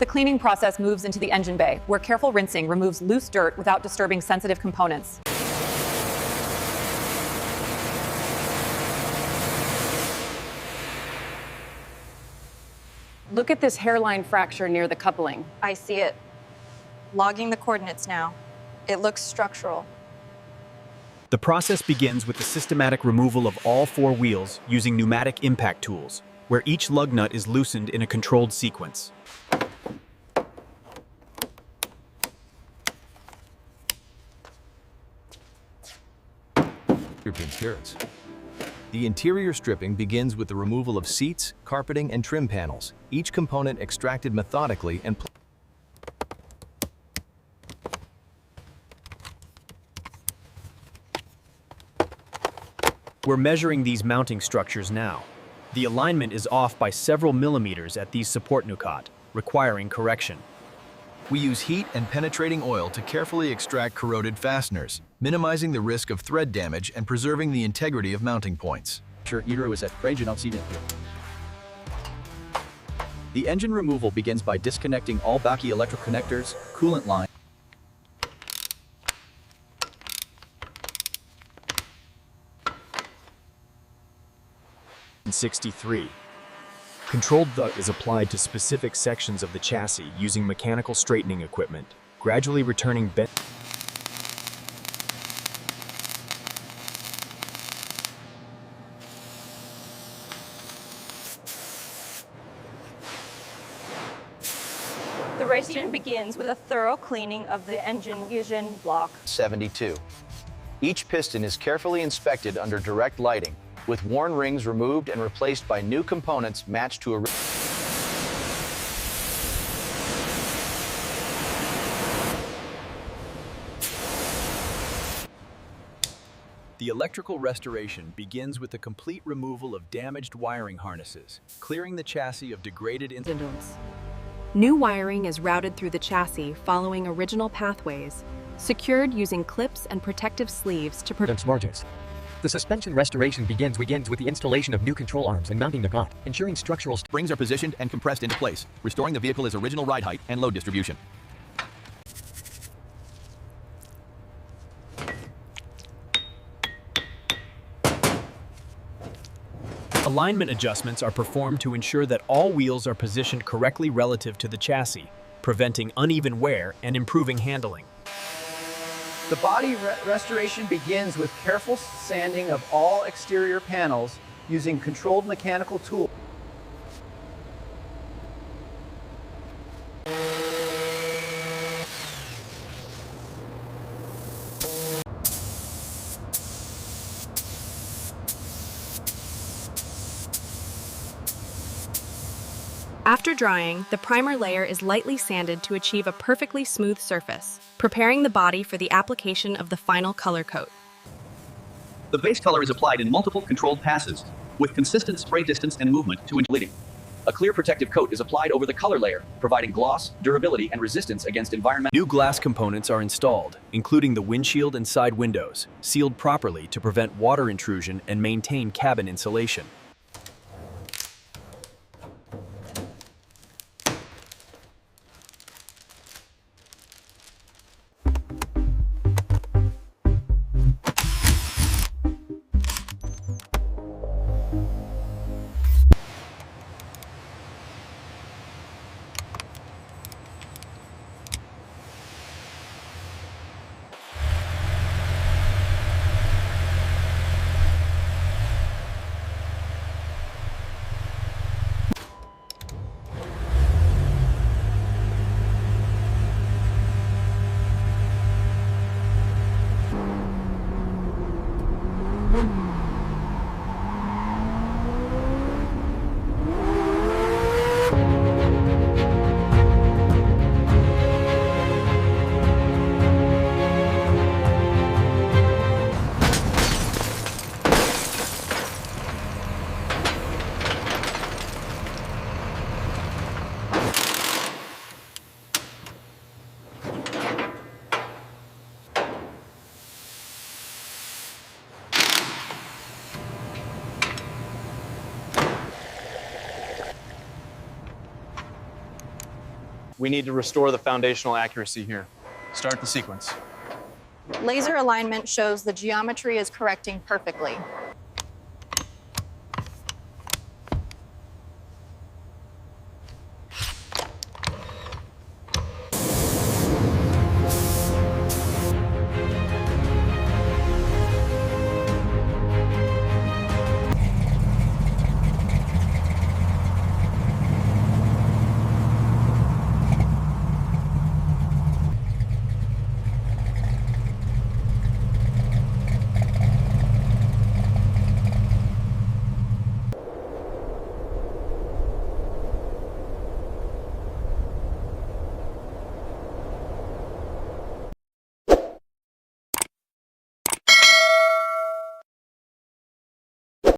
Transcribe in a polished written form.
cleaning process moves into the engine bay, where careful rinsing removes loose dirt without disturbing sensitive components. Look at this hairline fracture near the coupling. I see it. Logging the coordinates now. It looks structural. The process begins with the systematic removal of all 4 wheels using pneumatic impact tools, where each lug nut is loosened in a controlled sequence. Appearance. The interior stripping begins with the removal of seats, carpeting, and trim panels, each component extracted methodically and We're measuring these mounting structures now. The alignment is off by several millimeters at these support nucat, requiring correction. we use heat and penetrating oil to carefully extract corroded fasteners, minimizing the risk of thread damage and preserving the integrity of mounting points. The engine removal begins by disconnecting all backy electric connectors, coolant line, In 63. Controlled duct is applied to specific sections of the chassis using mechanical straightening equipment, gradually returning bent. The racing begins with a thorough cleaning of the engine fusion block. 72. Each piston is carefully inspected under direct lighting, with worn rings removed and replaced by new components matched to a... The electrical restoration begins with the complete removal of damaged wiring harnesses, clearing the chassis of degraded insulation. New wiring is routed through the chassis following original pathways, secured using clips and protective sleeves to prevent margins. The suspension restoration begins with the installation of new control arms and mounting the cot, ensuring structural Springs are positioned and compressed into place, restoring the vehicle's original ride height and load distribution. Alignment adjustments are performed to ensure that all wheels are positioned correctly relative to the chassis, preventing uneven wear and improving handling. The body restoration begins with careful sanding of all exterior panels using controlled mechanical tools. After drying, the primer layer is lightly sanded to achieve a perfectly smooth surface, preparing the body for the application of the final color coat. the base color is applied in multiple controlled passes, with consistent spray distance and movement to ensure bleeding. A clear protective coat is applied over the color layer, providing gloss, durability, and resistance against environmental. New glass components are installed, including the windshield and side windows, sealed properly to prevent water intrusion and maintain cabin insulation. We need to restore the foundational accuracy here. Start the sequence. Laser alignment shows the geometry is correcting perfectly.